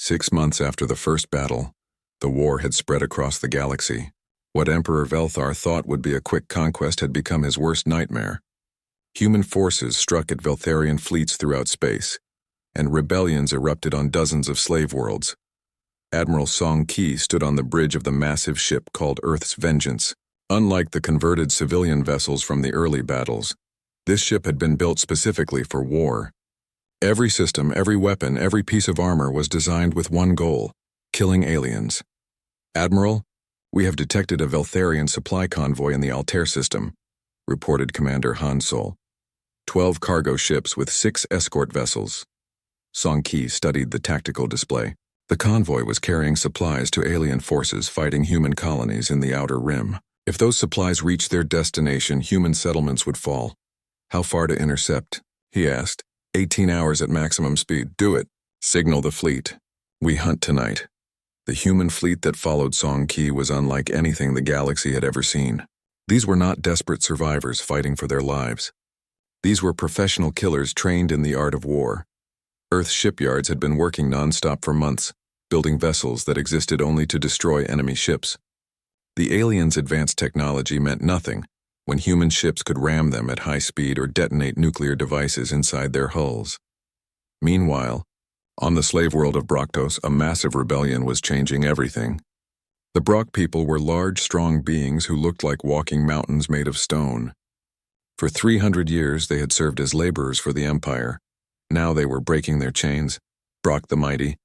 6 months after the first battle, the war had spread across the galaxy. What Emperor Velthar thought would be a quick conquest had become his worst nightmare. Human forces struck at Veltharian fleets throughout space, and rebellions erupted on dozens of slave worlds. Admiral Song Ki stood on the bridge of the massive ship called Earth's Vengeance. Unlike the converted civilian vessels from the early battles, this ship had been built specifically for war. Every system, every weapon, every piece of armor was designed with one goal: killing aliens. "Admiral, we have detected a Veltharian supply convoy in the Altair system," reported Commander Han Sol. 12 cargo ships with 6 escort vessels. Song Ki studied the tactical display. The convoy was carrying supplies to alien forces fighting human colonies in the Outer Rim. If those supplies reached their destination, human settlements would fall. "How far to intercept?" he asked. 18 hours at maximum speed. "Do it. Signal the fleet. We hunt tonight." The human fleet that followed Song Ki was unlike anything the galaxy had ever seen. These were not desperate survivors fighting for their lives. These were professional killers trained in the art of war. Earth's shipyards had been working non-stop for months, building vessels that existed only to destroy enemy ships. The aliens' advanced technology meant nothing when human ships could ram them at high speed or detonate nuclear devices inside their hulls. Meanwhile, on the slave world of Broktos, a massive rebellion was changing everything. The Brok people were large, strong beings who looked like walking mountains made of stone. For 300 years they had served as laborers for the Empire. Now they were breaking their chains. Brok the Mighty,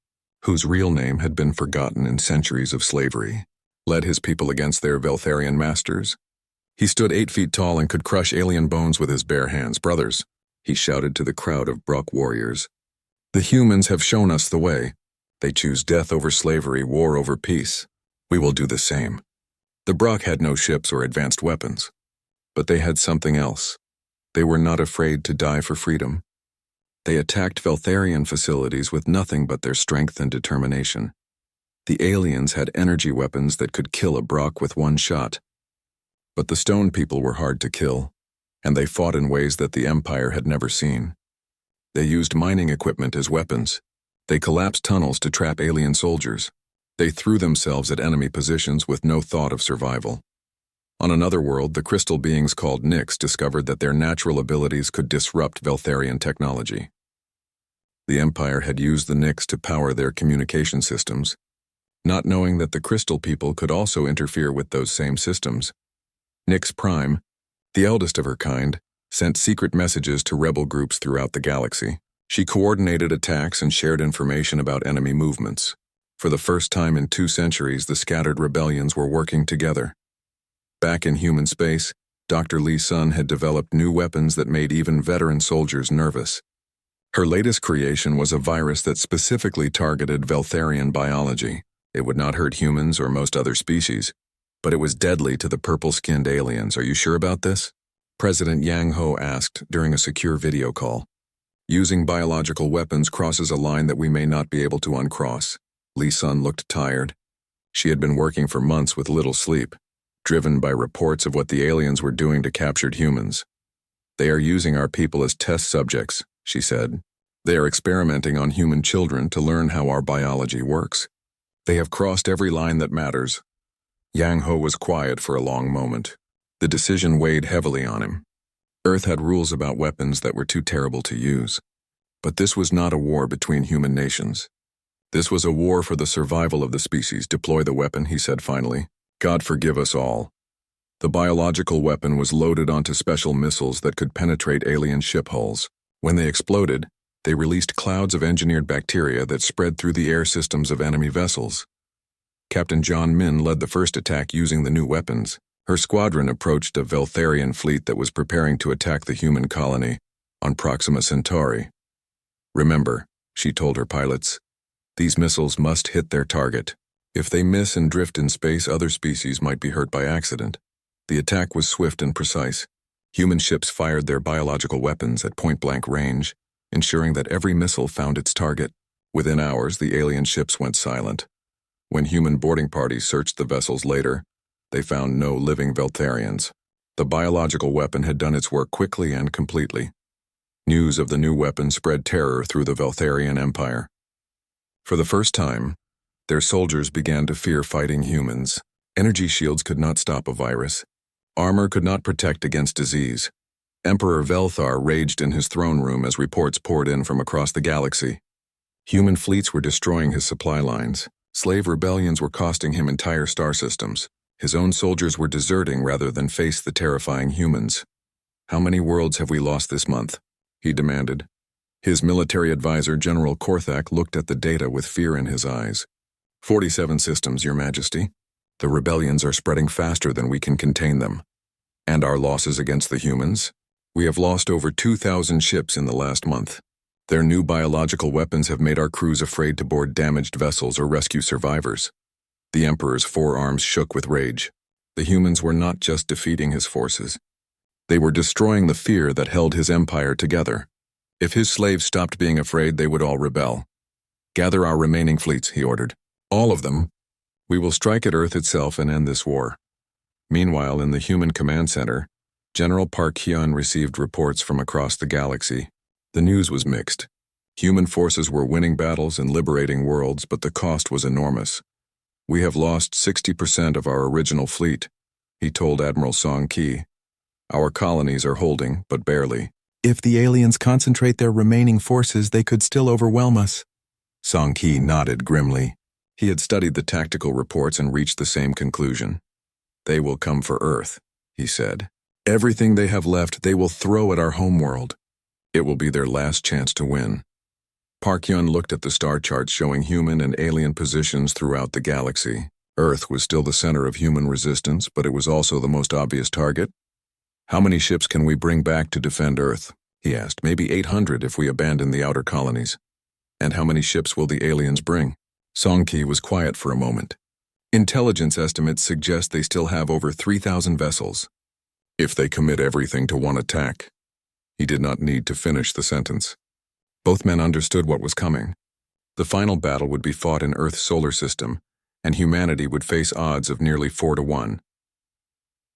whose real name had been forgotten in centuries of slavery, led his people against their Veltharian masters. He stood 8 feet tall and could crush alien bones with his bare hands. "Brothers," he shouted to the crowd of Brok warriors, "the humans have shown us the way. They choose death over slavery, war over peace. We will do the same." The Brok had no ships or advanced weapons, but they had something else. They were not afraid to die for freedom. They attacked Veltharian facilities with nothing but their strength and determination. The aliens had energy weapons that could kill a Brok with one shot. But the stone people were hard to kill, and they fought in ways that the Empire had never seen. They used mining equipment as weapons. They collapsed tunnels to trap alien soldiers. They threw themselves at enemy positions with no thought of survival. On another world, the crystal beings called Nyx discovered that their natural abilities could disrupt Veltharian technology. The Empire had used the Nyx to power their communication systems, not knowing that the crystal people could also interfere with those same systems. Nyx Prime, the eldest of her kind, sent secret messages to rebel groups throughout the galaxy. She coordinated attacks and shared information about enemy movements. For the first time in 2 centuries, the scattered rebellions were working together. Back in human space, Dr. Lee Sun had developed new weapons that made even veteran soldiers nervous. Her latest creation was a virus that specifically targeted Veltharian biology. It would not hurt humans or most other species, but it was deadly to the purple-skinned aliens. "Are you sure about this?" President Yang Ho asked during a secure video call. "Using biological weapons crosses a line that we may not be able to uncross." Lee Sun looked tired. She had been working for months with little sleep, driven by reports of what the aliens were doing to captured humans. "They are using our people as test subjects," she said. "They are experimenting on human children to learn how our biology works. They have crossed every line that matters." Yang Ho was quiet for a long moment. The decision weighed heavily on him. Earth had rules about weapons that were too terrible to use. But this was not a war between human nations. This was a war for the survival of the species. "Deploy the weapon," he said finally. "God forgive us all." The biological weapon was loaded onto special missiles that could penetrate alien ship hulls. When they exploded, they released clouds of engineered bacteria that spread through the air systems of enemy vessels. Captain John Min led the first attack using the new weapons. Her squadron approached a Veltharian fleet that was preparing to attack the human colony on Proxima Centauri. "Remember," she told her pilots, "these missiles must hit their target. If they miss and drift in space, other species might be hurt by accident." The attack was swift and precise. Human ships fired their biological weapons at point-blank range, ensuring that every missile found its target. Within hours, the alien ships went silent. When human boarding parties searched the vessels later, they found no living Veltharians. The biological weapon had done its work quickly and completely. News of the new weapon spread terror through the Veltharian Empire. For the first time, their soldiers began to fear fighting humans. Energy shields could not stop a virus. Armor could not protect against disease. Emperor Velthar raged in his throne room as reports poured in from across the galaxy. Human fleets were destroying his supply lines. Slave rebellions were costing him entire star systems. His own soldiers were deserting rather than face the terrifying humans. "How many worlds have we lost this month?" he demanded. His military advisor, General Korthak, looked at the data with fear in his eyes. 47 systems, Your Majesty. The rebellions are spreading faster than we can contain them. And our losses against the humans? We have lost over 2,000 ships in the last month. Their new biological weapons have made our crews afraid to board damaged vessels or rescue survivors. The Emperor's forearms shook with rage. The humans were not just defeating his forces. They were destroying the fear that held his empire together. If his slaves stopped being afraid, they would all rebel. "Gather our remaining fleets," he ordered. "All of them. We will strike at Earth itself and end this war." Meanwhile, in the human command center, General Park Hyun received reports from across the galaxy. The news was mixed. Human forces were winning battles and liberating worlds, but the cost was enormous. "We have lost 60% of our original fleet," he told Admiral Song Ki. "Our colonies are holding, but barely." "If the aliens concentrate their remaining forces, they could still overwhelm us." Song Ki nodded grimly. He had studied the tactical reports and reached the same conclusion. "They will come for Earth," he said. "Everything they have left, they will throw at our homeworld. It will be their last chance to win." Park Hyun looked at the star charts showing human and alien positions throughout the galaxy. Earth was still the center of human resistance, but it was also the most obvious target. "How many ships can we bring back to defend Earth?" he asked. "Maybe 800 if we abandon the outer colonies." "And how many ships will the aliens bring?" Song Ki was quiet for a moment. "Intelligence estimates suggest they still have over 3,000 vessels. If they commit everything to one attack." He did not need to finish the sentence. Both men understood what was coming. The final battle would be fought in Earth's solar system, and humanity would face odds of nearly 4-1.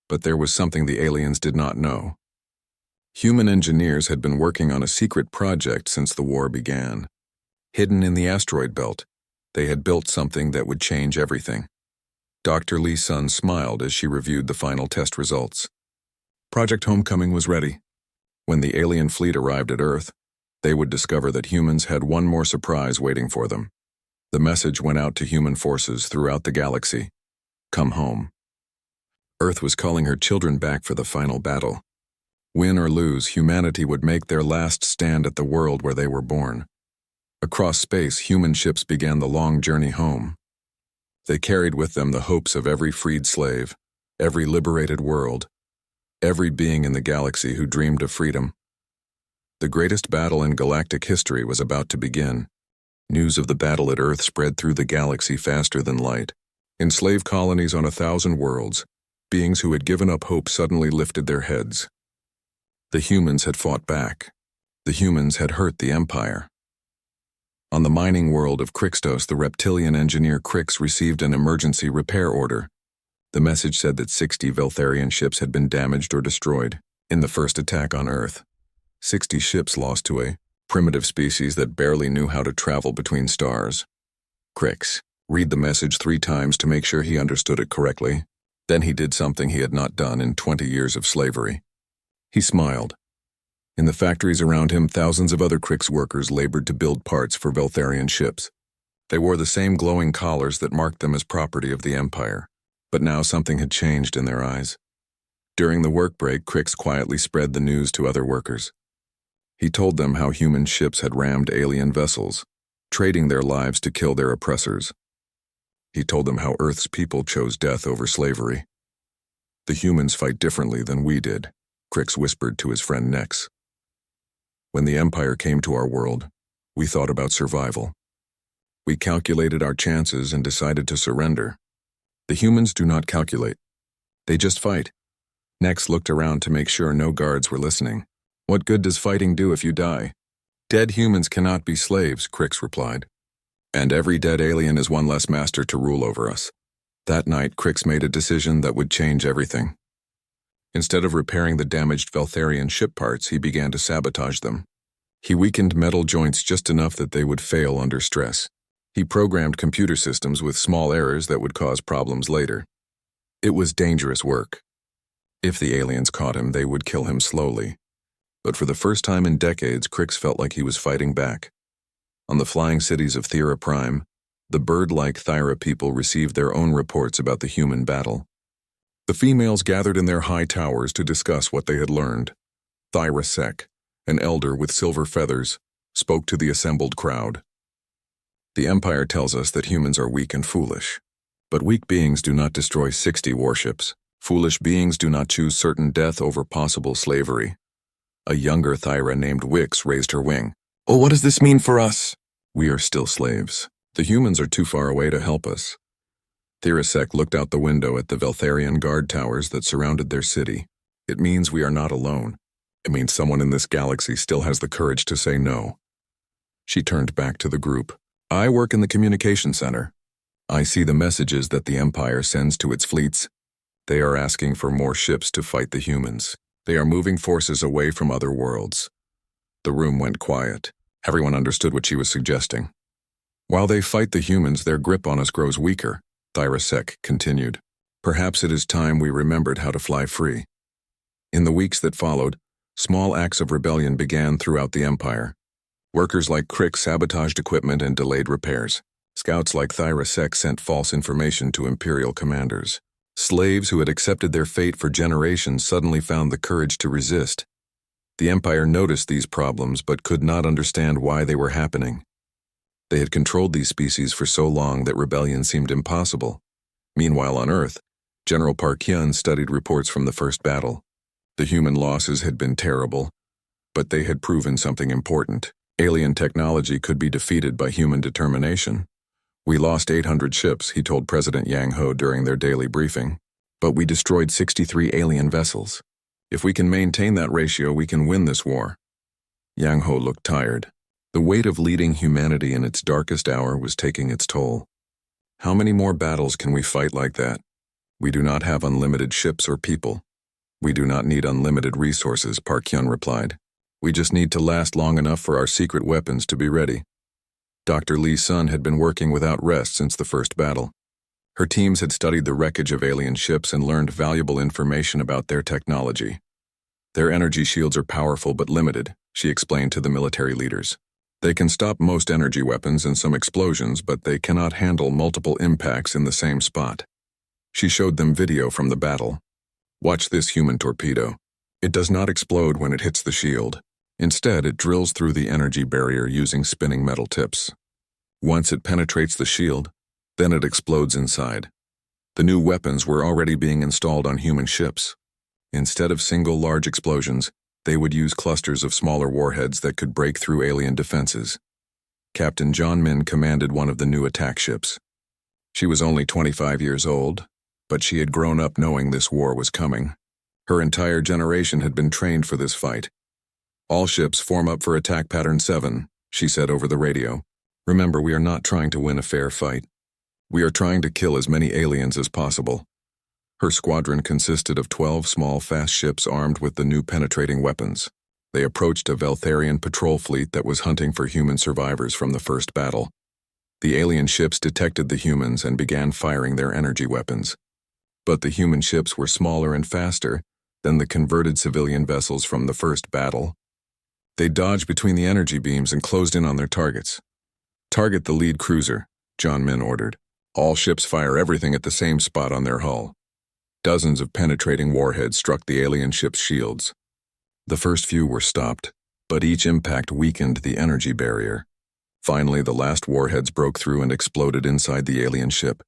But there was something the aliens did not know. Human engineers had been working on a secret project since the war began. Hidden in the asteroid belt, they had built something that would change everything. Dr. Lee Sun smiled as she reviewed the final test results. Project Homecoming was ready. When the alien fleet arrived at Earth, they would discover that humans had one more surprise waiting for them. The message went out to human forces throughout the galaxy. Come home. Earth was calling her children back for the final battle. Win or lose, humanity would make their last stand at the world where they were born. Across space, human ships began the long journey home. They carried with them the hopes of every freed slave, every liberated world, every being in the galaxy who dreamed of freedom. The greatest battle in galactic history was about to begin. News of the battle at Earth spread through the galaxy faster than light. In slave colonies on 1,000 worlds, beings who had given up hope suddenly lifted their heads. The humans had fought back. The humans had hurt the Empire. On the mining world of Crixtos, the reptilian engineer Crix received an emergency repair order. The message said that 60 Veltharian ships had been damaged or destroyed in the first attack on Earth. 60 ships lost to a primitive species that barely knew how to travel between stars. Crix, read the message 3 times to make sure he understood it correctly. Then he did something he had not done in 20 years of slavery. He smiled. In the factories around him, thousands of other Crix workers labored to build parts for Veltharian ships. They wore the same glowing collars that marked them as property of the Empire, but now something had changed in their eyes. During the work break, Crix quietly spread the news to other workers. He told them how human ships had rammed alien vessels, trading their lives to kill their oppressors. He told them how Earth's people chose death over slavery. "The humans fight differently than we did," Crix whispered to his friend Nex. "When the Empire came to our world, we thought about survival. We calculated our chances and decided to surrender. The humans do not calculate. They just fight." Nex looked around to make sure no guards were listening. "What good does fighting do if you die?" "Dead humans cannot be slaves," Crix replied. "And every dead alien is one less master to rule over us." That night, Crix made a decision that would change everything. Instead of repairing the damaged Veltharian ship parts, he began to sabotage them. He weakened metal joints just enough that they would fail under stress. He programmed computer systems with small errors that would cause problems later. It was dangerous work. If the aliens caught him, they would kill him slowly. But for the first time in decades, Crix felt like he was fighting back. On the flying cities of Thera Prime, the bird-like Thyra people received their own reports about the human battle. The females gathered in their high towers to discuss what they had learned. Thyra Sek, an elder with silver feathers, spoke to the assembled crowd. The Empire tells us that humans are weak and foolish. But weak beings do not destroy 60 warships. Foolish beings do not choose certain death over possible slavery. A younger Thyra named Wix raised her wing. Oh, what does this mean for us? We are still slaves. The humans are too far away to help us. Thirasek looked out the window at the Veltharian guard towers that surrounded their city. It means we are not alone. It means someone in this galaxy still has the courage to say no. She turned back to the group. I work in the communication center. I see the messages that the Empire sends to its fleets. They are asking for more ships to fight the humans. They are moving forces away from other worlds. The room went quiet. Everyone understood what she was suggesting. While they fight the humans, their grip on us grows weaker, Thyrasek continued. Perhaps it is time we remembered how to fly free. In the weeks that followed, small acts of rebellion began throughout the Empire. Workers like Crix sabotaged equipment and delayed repairs. Scouts like Thyrasek sent false information to Imperial commanders. Slaves who had accepted their fate for generations suddenly found the courage to resist. The Empire noticed these problems but could not understand why they were happening. They had controlled these species for so long that rebellion seemed impossible. Meanwhile on Earth, General Park Hyun studied reports from the first battle. The human losses had been terrible, but they had proven something important. Alien technology could be defeated by human determination. We lost 800 ships, he told President Yang Ho during their daily briefing, but we destroyed 63 alien vessels. If we can maintain that ratio, we can win this war. Yang Ho looked tired. The weight of leading humanity in its darkest hour was taking its toll. How many more battles can we fight like that? We do not have unlimited ships or people. We do not need unlimited resources, Park Hyun replied. We just need to last long enough for our secret weapons to be ready. Dr. Lee Sun had been working without rest since the first battle. Her teams had studied the wreckage of alien ships and learned valuable information about their technology. Their energy shields are powerful but limited, she explained to the military leaders. They can stop most energy weapons and some explosions, but they cannot handle multiple impacts in the same spot. She showed them video from the battle. Watch this human torpedo. It does not explode when it hits the shield. Instead, it drills through the energy barrier using spinning metal tips. Once it penetrates the shield, then it explodes inside. The new weapons were already being installed on human ships. Instead of single large explosions, they would use clusters of smaller warheads that could break through alien defenses. Captain John Min commanded one of the new attack ships. She was only 25 years old, but she had grown up knowing this war was coming. Her entire generation had been trained for this fight. All ships form up for attack pattern 7, she said over the radio. Remember, we are not trying to win a fair fight. We are trying to kill as many aliens as possible. Her squadron consisted of 12 small, fast ships armed with the new penetrating weapons. They approached a Veltharian patrol fleet that was hunting for human survivors from the first battle. The alien ships detected the humans and began firing their energy weapons. But the human ships were smaller and faster than the converted civilian vessels from the first battle. They dodged between the energy beams and closed in on their targets. Target the lead cruiser, John Min ordered. All ships fire everything at the same spot on their hull. Dozens of penetrating warheads struck the alien ship's shields. The first few were stopped, but each impact weakened the energy barrier. Finally, the last warheads broke through and exploded inside the alien ship.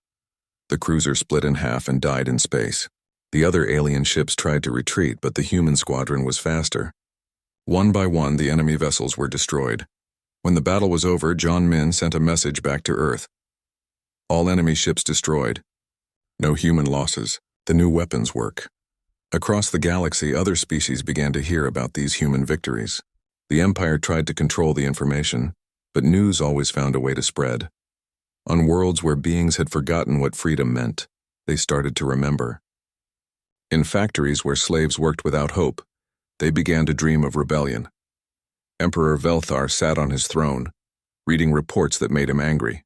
The cruiser split in half and died in space. The other alien ships tried to retreat, but the human squadron was faster. One by one, the enemy vessels were destroyed. When the battle was over, John Min sent a message back to Earth. All enemy ships destroyed. No human losses. The new weapons work. Across the galaxy, other species began to hear about these human victories. The Empire tried to control the information, but news always found a way to spread. On worlds where beings had forgotten what freedom meant, they started to remember. In factories where slaves worked without hope, they began to dream of rebellion. Emperor Velthar sat on his throne, reading reports that made him angry.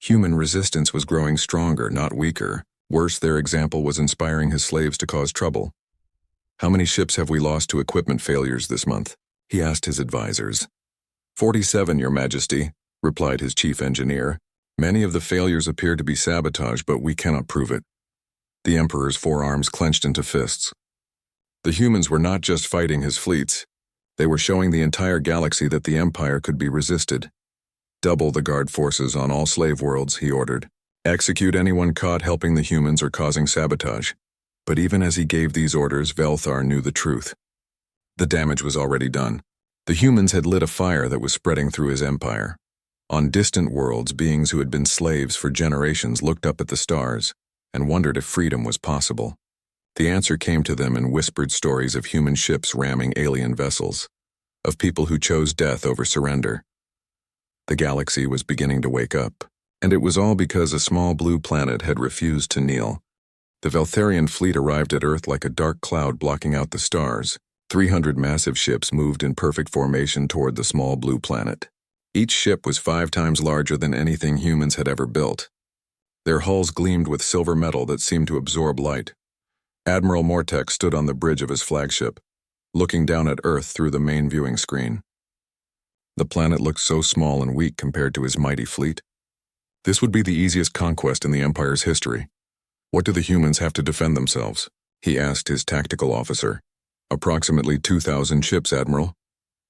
Human resistance was growing stronger, not weaker. Worse, their example was inspiring his slaves to cause trouble. "How many ships have we lost to equipment failures this month?" he asked his advisors. 47, Your Majesty," replied his chief engineer. "Many of the failures appear to be sabotage, but we cannot prove it." The Emperor's forearms clenched into fists. The humans were not just fighting his fleets. They were showing the entire galaxy that the Empire could be resisted. "Double the guard forces on all slave worlds," he ordered. "Execute anyone caught helping the humans or causing sabotage." But even as he gave these orders, Velthar knew the truth. The damage was already done. The humans had lit a fire that was spreading through his empire. On distant worlds, beings who had been slaves for generations looked up at the stars and wondered if freedom was possible. The answer came to them in whispered stories of human ships ramming alien vessels, of people who chose death over surrender. The galaxy was beginning to wake up, and it was all because a small blue planet had refused to kneel. The Veltharian fleet arrived at Earth like a dark cloud blocking out the stars. 300 massive ships moved in perfect formation toward the small blue planet. Each ship was 5 times larger than anything humans had ever built. Their hulls gleamed with silver metal that seemed to absorb light. Admiral Mortek stood on the bridge of his flagship, looking down at Earth through the main viewing screen. The planet looked so small and weak compared to his mighty fleet. This would be the easiest conquest in the Empire's history. "What do the humans have to defend themselves?" he asked his tactical officer. "Approximately 2,000 ships, Admiral,"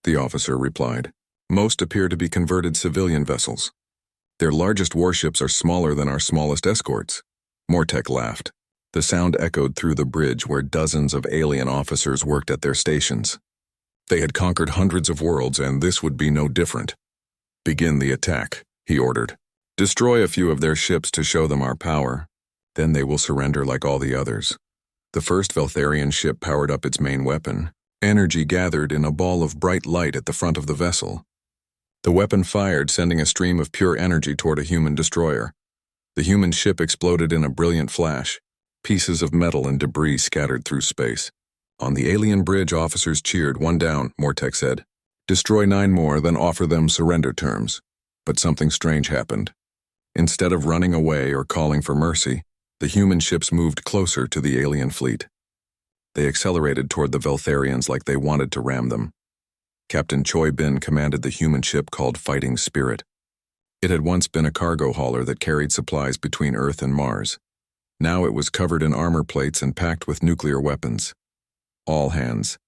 the officer replied. "Most appear to be converted civilian vessels. Their largest warships are smaller than our smallest escorts." Mortek laughed. The sound echoed through the bridge where dozens of alien officers worked at their stations. They had conquered hundreds of worlds, and this would be no different. "Begin the attack," he ordered. "Destroy a few of their ships to show them our power. Then they will surrender like all the others." The first Veltharian ship powered up its main weapon. Energy gathered in a ball of bright light at the front of the vessel. The weapon fired, sending a stream of pure energy toward a human destroyer. The human ship exploded in a brilliant flash. Pieces of metal and debris scattered through space. On the alien bridge, officers cheered. "One down," Mortek said. "Destroy 9 more, then offer them surrender terms." But something strange happened. Instead of running away or calling for mercy, the human ships moved closer to the alien fleet. They accelerated toward the Veltharians like they wanted to ram them. Captain Choi Bin commanded the human ship called Fighting Spirit. It had once been a cargo hauler that carried supplies between Earth and Mars. Now it was covered in armor plates and packed with nuclear weapons. "All hands,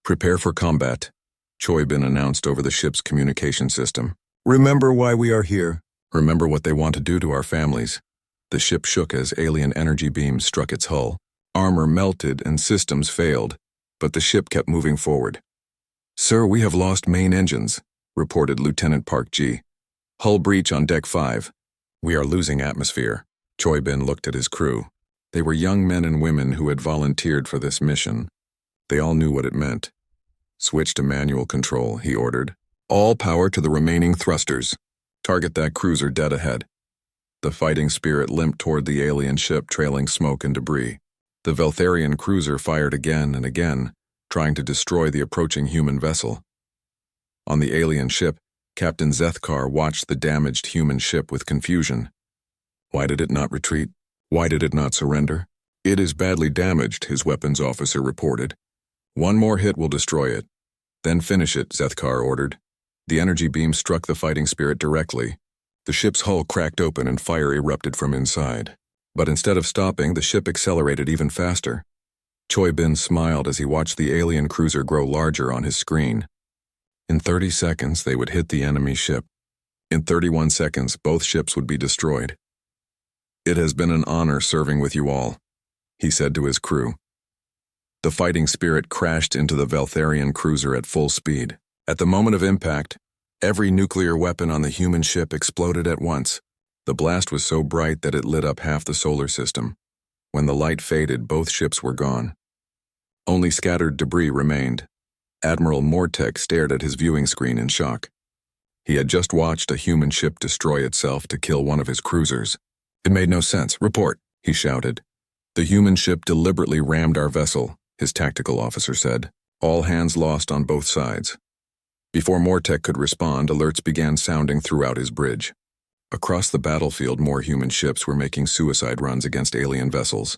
prepare for combat," Choi Bin announced over the ship's communication system. Remember why we are here. "Remember what they want to do to our families." The ship shook as alien energy beams struck its hull. Armor melted and systems failed, but the ship kept moving forward. "Sir, we have lost main engines," reported Lieutenant Park Ji. "Hull breach on Deck 5. We are losing atmosphere." Choi Bin looked at his crew. They were young men and women who had volunteered for this mission. They all knew what it meant. "Switch to manual control," he ordered. "All power to the remaining thrusters. Target that cruiser dead ahead." The Fighting Spirit limped toward the alien ship, trailing smoke and debris. The Veltharian cruiser fired again and again, trying to destroy the approaching human vessel. On the alien ship, Captain Zethkar watched the damaged human ship with confusion. Why did it not retreat? Why did it not surrender? "It is badly damaged," his weapons officer reported. "One more hit will destroy it." "Then finish it," Zethkar ordered. The energy beam struck the Fighting Spirit directly. The ship's hull cracked open and fire erupted from inside. But instead of stopping, the ship accelerated even faster. Choi Bin smiled as he watched the alien cruiser grow larger on his screen. In 30 seconds, they would hit the enemy ship. In 31 seconds, both ships would be destroyed. "It has been an honor serving with you all," he said to his crew. The Fighting Spirit crashed into the Veltharian cruiser at full speed. At the moment of impact, every nuclear weapon on the human ship exploded at once. The blast was so bright that it lit up half the solar system. When the light faded, both ships were gone. Only scattered debris remained. Admiral Mortek stared at his viewing screen in shock. He had just watched a human ship destroy itself to kill one of his cruisers. "It made no sense. Report," he shouted. "The human ship deliberately rammed our vessel," his tactical officer said. "All hands lost on both sides." Before Mortek could respond, alerts began sounding throughout his bridge. Across the battlefield, more human ships were making suicide runs against alien vessels.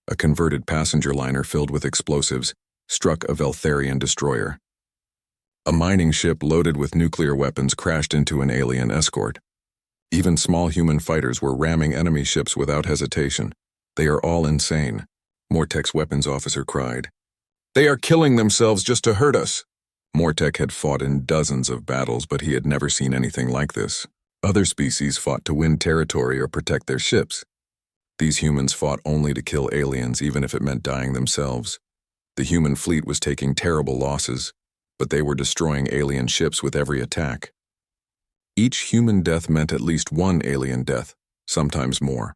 A converted passenger liner filled with explosives struck a Veltharian destroyer. A mining ship loaded with nuclear weapons crashed into an alien escort. Even small human fighters were ramming enemy ships without hesitation. "They are all insane," Mortek's weapons officer cried. "They are killing themselves just to hurt us." Mortek had fought in dozens of battles, but he had never seen anything like this. Other species fought to win territory or protect their ships. These humans fought only to kill aliens, even if it meant dying themselves. The human fleet was taking terrible losses, but they were destroying alien ships with every attack. Each human death meant at least one alien death, sometimes more.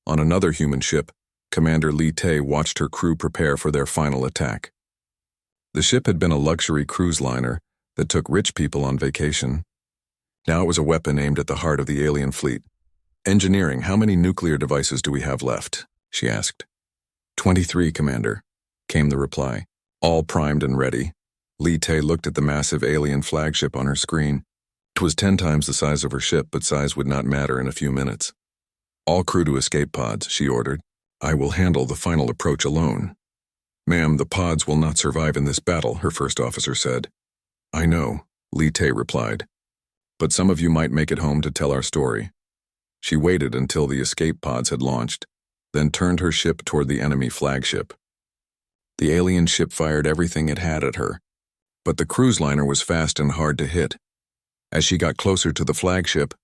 On another human ship, Commander Li Te watched her crew prepare for their final attack. The ship had been a luxury cruise liner that took rich people on vacation. Now it was a weapon aimed at the heart of the alien fleet. "Engineering, how many nuclear devices do we have left?" she asked. 23, Commander," came the reply. "All primed and ready." Li Te looked at the massive alien flagship on her screen. It was 10 times the size of her ship, but size would not matter in a few minutes. "All crew to escape pods," she ordered. "I will handle the final approach alone." "Ma'am, the pods will not survive in this battle," her first officer said. "I know," Li Te replied. "But some of you might make it home to tell our story." She waited until the escape pods had launched, then turned her ship toward the enemy flagship. The alien ship fired everything it had at her, but the cruise liner was fast and hard to hit. As she got closer to the flagship,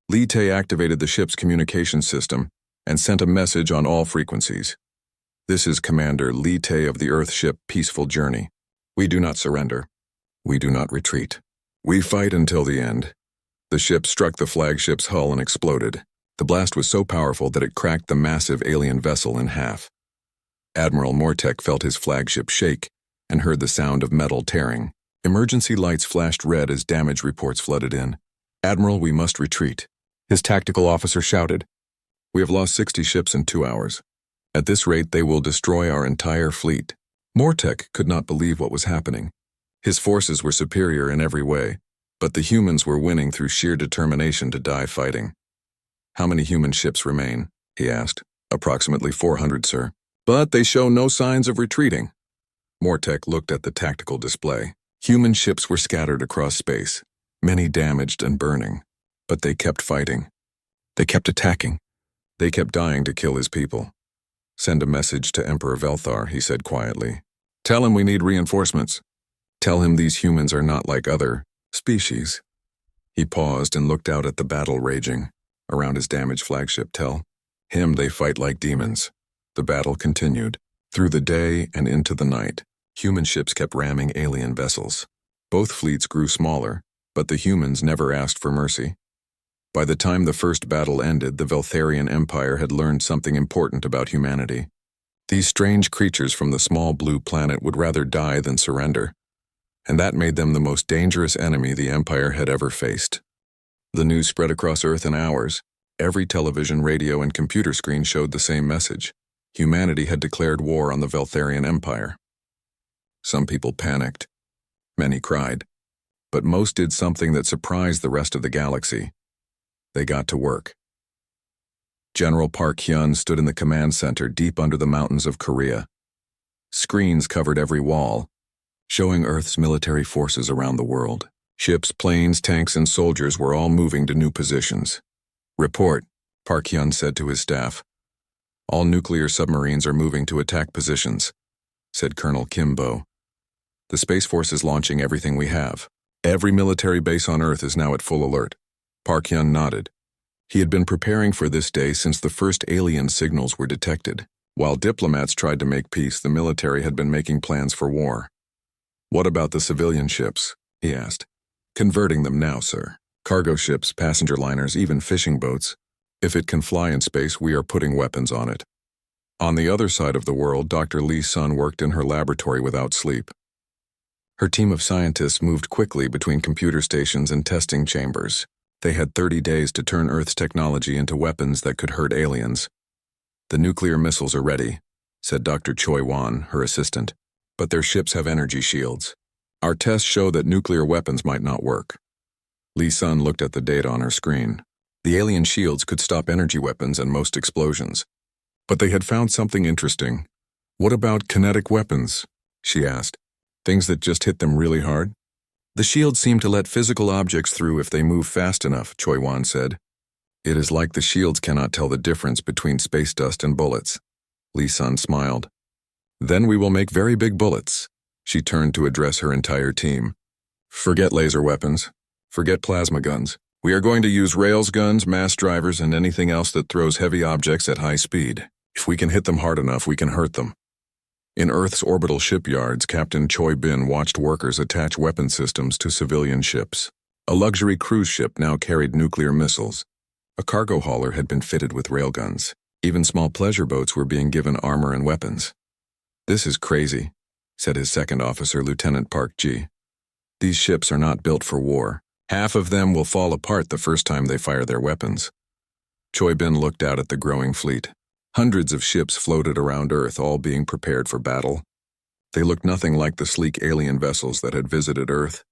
Li Te activated the ship's communication system and sent a message on all frequencies. "This is Commander Li Te of the Earth ship Peaceful Journey. We do not surrender. We do not retreat. We fight until the end." The ship struck the flagship's hull and exploded. The blast was so powerful that it cracked the massive alien vessel in half. Admiral Mortek felt his flagship shake and heard the sound of metal tearing. Emergency lights flashed red as damage reports flooded in. "Admiral, we must retreat," his tactical officer shouted. "We have lost 60 ships in 2 hours. At this rate, they will destroy our entire fleet." Mortek could not believe what was happening. His forces were superior in every way, but the humans were winning through sheer determination to die fighting. "How many human ships remain?" he asked. "Approximately 400, sir. But they show no signs of retreating." Mortek looked at the tactical display. Human ships were scattered across space, many damaged and burning. But they kept fighting. They kept attacking. They kept dying to kill his people. "Send a message to Emperor Velthar," he said quietly. "Tell him we need reinforcements. Tell him these humans are not like other species." He paused and looked out at the battle raging around his damaged flagship. "Tell him they fight like demons." The battle continued. Through the day and into the night, human ships kept ramming alien vessels. Both fleets grew smaller, but the humans never asked for mercy. By the time the first battle ended, the Veltharian Empire had learned something important about humanity. These strange creatures from the small blue planet would rather die than surrender, and that made them the most dangerous enemy the Empire had ever faced. The news spread across Earth in hours. Every television, radio, and computer screen showed the same message. Humanity had declared war on the Veltharian Empire. Some people panicked. Many cried. But most did something that surprised the rest of the galaxy. They got to work. General Park Hyun stood in the command center deep under the mountains of Korea. Screens covered every wall, showing Earth's military forces around the world. Ships, planes, tanks, and soldiers were all moving to new positions. "Report," Park Hyun said to his staff. "All nuclear submarines are moving to attack positions," said Colonel Kim Bo. "The Space Force is launching everything we have. Every military base on Earth is now at full alert." Park Hyun nodded. He had been preparing for this day since the first alien signals were detected. While diplomats tried to make peace, the military had been making plans for war. "What about the civilian ships?" he asked. "Converting them now, sir. Cargo ships, passenger liners, even fishing boats. If it can fly in space, we are putting weapons on it." On the other side of the world, Dr. Lee Sun worked in her laboratory without sleep. Her team of scientists moved quickly between computer stations and testing chambers. They had 30 days to turn Earth's technology into weapons that could hurt aliens. "The nuclear missiles are ready," said Dr. Choi Wan, her assistant, "but their ships have energy shields. Our tests show that nuclear weapons might not work." Lee Sun looked at the data on her screen. The alien shields could stop energy weapons and most explosions. But they had found something interesting. "What about kinetic weapons?" she asked. "Things that just hit them really hard?" "The shields seem to let physical objects through if they move fast enough," Choi Wan said. "It is like the shields cannot tell the difference between space dust and bullets." Lee Sun smiled. "Then we will make very big bullets." She turned to address her entire team. "Forget laser weapons. Forget plasma guns. We are going to use rails guns, mass drivers, and anything else that throws heavy objects at high speed. If we can hit them hard enough, we can hurt them." In Earth's orbital shipyards, Captain Choi Bin watched workers attach weapon systems to civilian ships. A luxury cruise ship now carried nuclear missiles. A cargo hauler had been fitted with railguns. Even small pleasure boats were being given armor and weapons. "This is crazy," said his second officer, Lieutenant Park Ji. "These ships are not built for war. Half of them will fall apart the first time they fire their weapons." Choi Bin looked out at the growing fleet. Hundreds of ships floated around Earth, all being prepared for battle. They looked nothing like the sleek alien vessels that had visited Earth.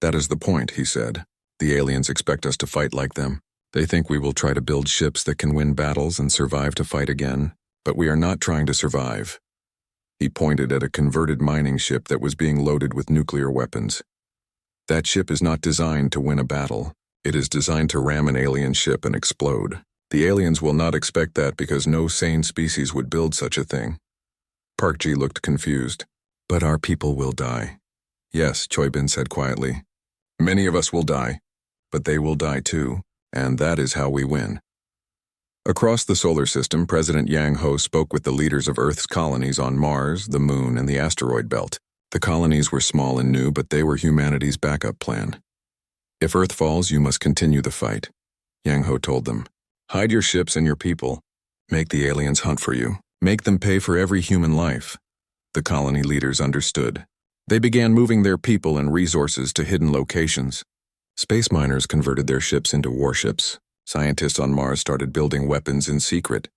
"That is the point," he said. "The aliens expect us to fight like them. They think we will try to build ships that can win battles and survive to fight again, but we are not trying to survive." He pointed at a converted mining ship that was being loaded with nuclear weapons. "That ship is not designed to win a battle. It is designed to ram an alien ship and explode. The aliens will not expect that because no sane species would build such a thing." Park Ji looked confused. "But our people will die." "Yes," Choi Bin said quietly. "Many of us will die, but they will die too, and that is how we win." Across the solar system, President Yang Ho spoke with the leaders of Earth's colonies on Mars, the Moon, and the asteroid belt. The colonies were small and new, but they were humanity's backup plan. "If Earth falls, you must continue the fight," Yang Ho told them. "Hide your ships and your people. Make the aliens hunt for you. Make them pay for every human life." The colony leaders understood. They began moving their people and resources to hidden locations. Space miners converted their ships into warships. Scientists on Mars started building weapons in secret.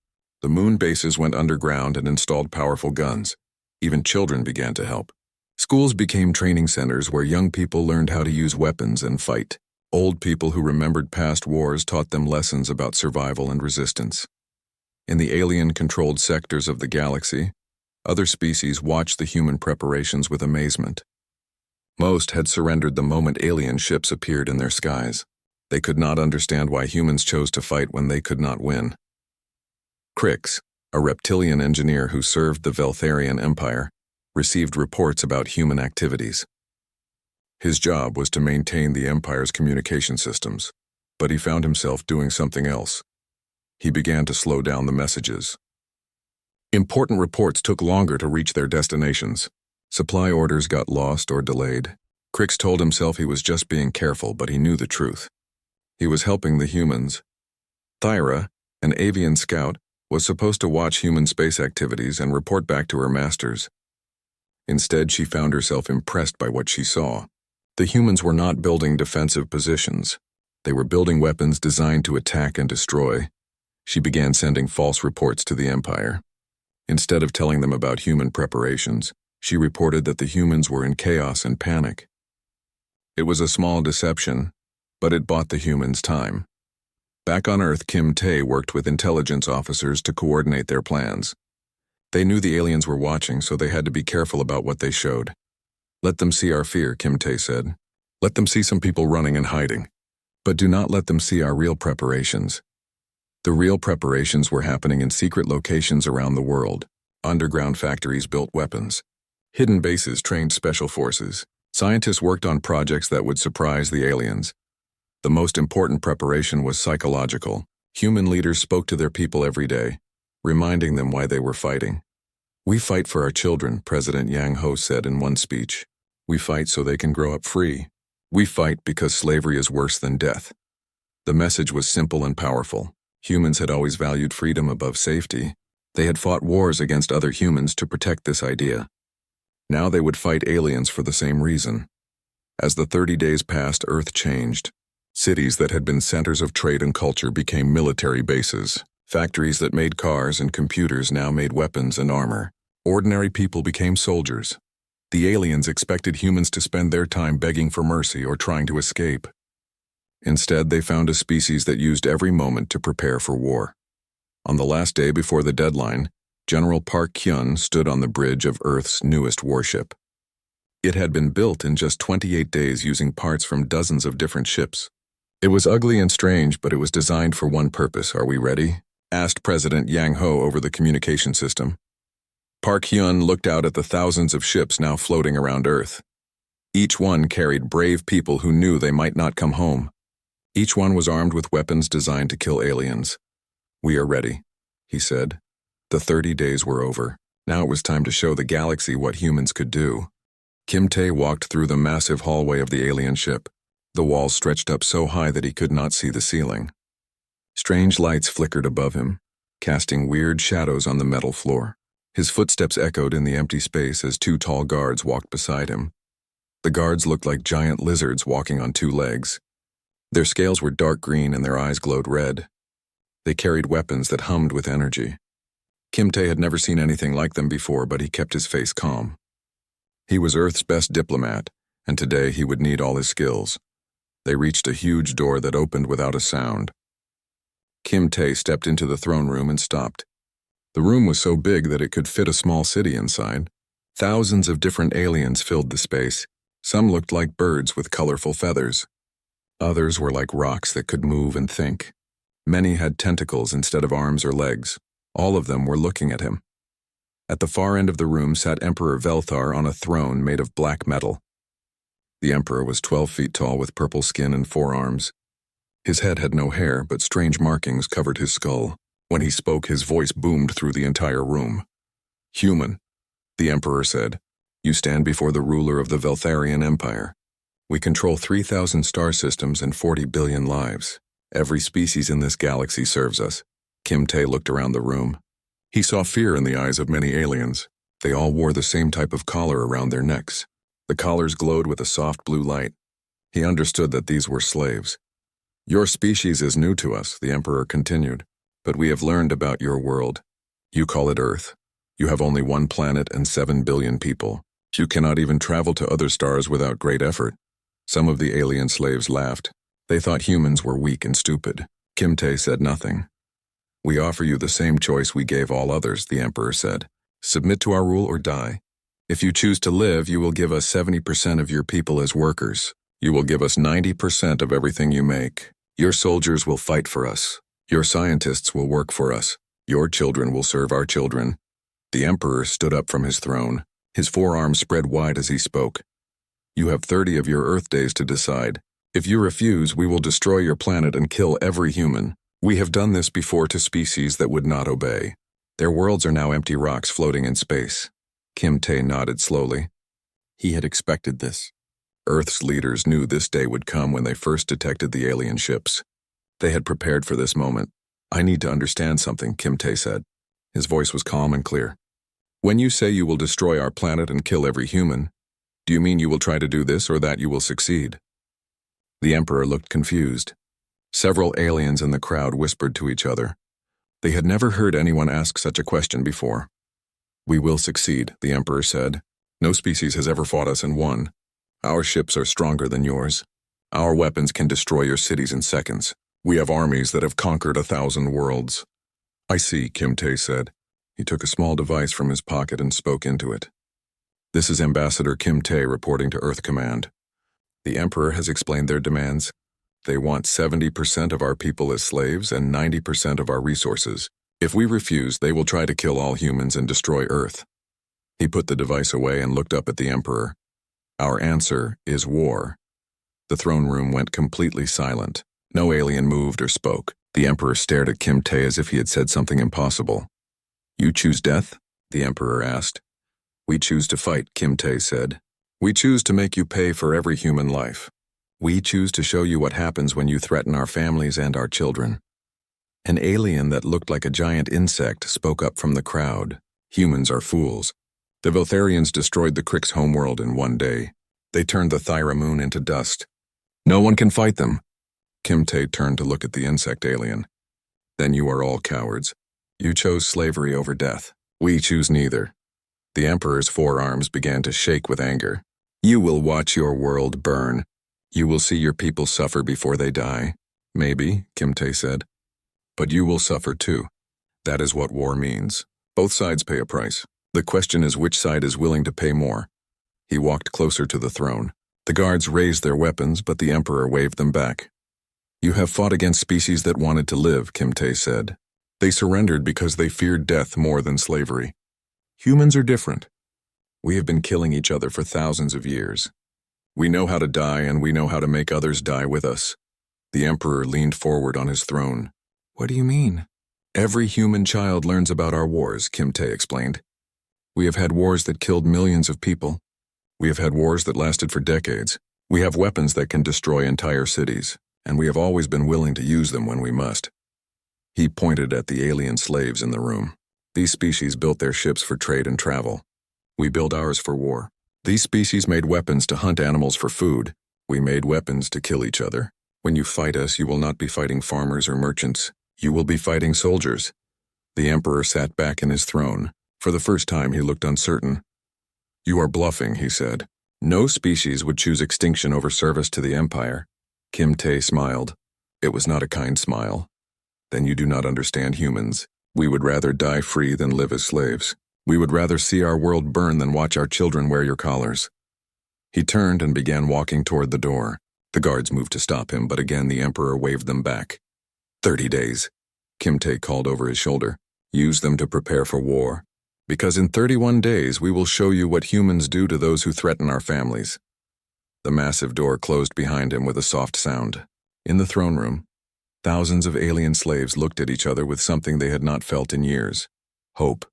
The moon bases went underground and installed powerful guns. Even children began to help. Schools became training centers where young people learned how to use weapons and fight. Old people who remembered past wars taught them lessons about survival and resistance. In the alien-controlled sectors of the galaxy, other species watched the human preparations with amazement. Most had surrendered the moment alien ships appeared in their skies. They could not understand why humans chose to fight when they could not win. Crix, a reptilian engineer who served the Veltharian Empire, received reports about human activities. His job was to maintain the Empire's communication systems, but he found himself doing something else. He began to slow down the messages. Important reports took longer to reach their destinations. Supply orders got lost or delayed. Crix told himself he was just being careful, but he knew the truth. He was helping the humans. Thyra, an avian scout, was supposed to watch human space activities and report back to her masters. Instead, she found herself impressed by what she saw. The humans were not building defensive positions. They were building weapons designed to attack and destroy. She began sending false reports to the Empire. Instead of telling them about human preparations, she reported that the humans were in chaos and panic. It was a small deception, but it bought the humans time. Back on Earth, Kim Tae worked with intelligence officers to coordinate their plans. They knew the aliens were watching, so they had to be careful about what they showed. "Let them see our fear," Kim Tae said. "Let them see some people running and hiding. But do not let them see our real preparations." The real preparations were happening in secret locations around the world. Underground factories built weapons. Hidden bases trained special forces. Scientists worked on projects that would surprise the aliens. The most important preparation was psychological. Human leaders spoke to their people every day, reminding them why they were fighting. "We fight for our children," President Yang Ho said in one speech. "We fight so they can grow up free. We fight because slavery is worse than death." The message was simple and powerful. Humans had always valued freedom above safety. They had fought wars against other humans to protect this idea. Now they would fight aliens for the same reason. As the 30 days passed, Earth changed. Cities that had been centers of trade and culture became military bases. Factories that made cars and computers now made weapons and armor. Ordinary people became soldiers. The aliens expected humans to spend their time begging for mercy or trying to escape. Instead, they found a species that used every moment to prepare for war. On the last day before the deadline, General Park Kyun stood on the bridge of Earth's newest warship. It had been built in just 28 days using parts from dozens of different ships. It was ugly and strange, but it was designed for one purpose. "Are we ready?" asked President Yang Ho over the communication system. Park Hyun looked out at the thousands of ships now floating around Earth. Each one carried brave people who knew they might not come home. Each one was armed with weapons designed to kill aliens. "We are ready," he said. The 30 days were over. Now it was time to show the galaxy what humans could do. Kim Tae walked through the massive hallway of the alien ship. The walls stretched up so high that he could not see the ceiling. Strange lights flickered above him, casting weird shadows on the metal floor. His footsteps echoed in the empty space as two tall guards walked beside him. The guards looked like giant lizards walking on two legs. Their scales were dark green and their eyes glowed red. They carried weapons that hummed with energy. Kim Tae had never seen anything like them before, but he kept his face calm. He was Earth's best diplomat, and today he would need all his skills. They reached a huge door that opened without a sound. Kim Tae stepped into the throne room and stopped. The room was so big that it could fit a small city inside. Thousands of different aliens filled the space. Some looked like birds with colorful feathers. Others were like rocks that could move and think. Many had tentacles instead of arms or legs. All of them were looking at him. At the far end of the room sat Emperor Velthar on a throne made of black metal. The Emperor was 12 feet tall with purple skin and 4 arms. His head had no hair, but strange markings covered his skull. When he spoke, his voice boomed through the entire room. "Human," the Emperor said, "you stand before the ruler of the Veltharian Empire. We control 3,000 star systems and 40 billion lives. Every species in this galaxy serves us." Kim Tae looked around the room. He saw fear in the eyes of many aliens. They all wore the same type of collar around their necks. The collars glowed with a soft blue light. He understood that these were slaves. "Your species is new to us," the Emperor continued, "but we have learned about your world. You call it Earth. You have only 1 planet and 7 billion people. You cannot even travel to other stars without great effort." Some of the alien slaves laughed. They thought humans were weak and stupid. Kim Tae said nothing. "We offer you the same choice we gave all others," the Emperor said. "Submit to our rule or die. If you choose to live, you will give us 70% of your people as workers. You will give us 90% of everything you make. Your soldiers will fight for us. Your scientists will work for us. Your children will serve our children." The Emperor stood up from his throne. His forearms spread wide as he spoke. "You have 30 of your Earth days to decide. If you refuse, we will destroy your planet and kill every human. We have done this before to species that would not obey. Their worlds are now empty rocks floating in space." Kim Tae nodded slowly. He had expected this. Earth's leaders knew this day would come when they first detected the alien ships. They had prepared for this moment. "I need to understand something," Kim Tae said. His voice was calm and clear. "When you say you will destroy our planet and kill every human, do you mean you will try to do this or that you will succeed?" The Emperor looked confused. Several aliens in the crowd whispered to each other. They had never heard anyone ask such a question before. "We will succeed," the Emperor said. "No species has ever fought us and won. Our ships are stronger than yours. Our weapons can destroy your cities in seconds. We have armies that have conquered 1,000 worlds." "I see," Kim Tae said. He took a small device from his pocket and spoke into it. "This is Ambassador Kim Tae reporting to Earth Command. The Emperor has explained their demands. They want 70% of our people as slaves and 90% of our resources. If we refuse, they will try to kill all humans and destroy Earth." He put the device away and looked up at the Emperor. "Our answer is war." The throne room went completely silent. No alien moved or spoke. The Emperor stared at Kim Tae as if he had said something impossible. "You choose death?" the Emperor asked. "We choose to fight," Kim Tae said. "We choose to make you pay for every human life. We choose to show you what happens when you threaten our families and our children." An alien that looked like a giant insect spoke up from the crowd. "Humans are fools. The Veltharians destroyed the Krik's homeworld in 1 day. They turned the Thyra moon into dust. No one can fight them." Kim Tae turned to look at the insect alien. "Then you are all cowards. You chose slavery over death. We choose neither." The Emperor's forearms began to shake with anger. "You will watch your world burn. You will see your people suffer before they die. Maybe, Kim Tae said. But you will suffer too. That is what war means. Both sides pay a price. The question is which side is willing to pay more. He walked closer to the throne. The guards raised their weapons, but the Emperor waved them back. You have fought against species that wanted to live, Kim Tae said. They surrendered because they feared death more than slavery. Humans are different. We have been killing each other for thousands of years. We know how to die, and we know how to make others die with us. The Emperor leaned forward on his throne. What do you mean? Every human child learns about our wars, Kim Tae explained. We have had wars that killed millions of people. We have had wars that lasted for decades. We have weapons that can destroy entire cities, and we have always been willing to use them when we must. He pointed at the alien slaves in the room. These species built their ships for trade and travel. We build ours for war. These species made weapons to hunt animals for food. We made weapons to kill each other. When you fight us, you will not be fighting farmers or merchants. You will be fighting soldiers. The Emperor sat back in his throne. For the first time, he looked uncertain. You are bluffing, he said. No species would choose extinction over service to the Empire. Kim Tae smiled. It was not a kind smile. Then you do not understand humans. We would rather die free than live as slaves. We would rather see our world burn than watch our children wear your collars. He turned and began walking toward the door. The guards moved to stop him, but again the Emperor waved them back. 30 days, Kim Tae called over his shoulder. Use them to prepare for war. Because in 31 days we will show you what humans do to those who threaten our families. The massive door closed behind him with a soft sound. In the throne room, thousands of alien slaves looked at each other with something they had not felt in years. Hope.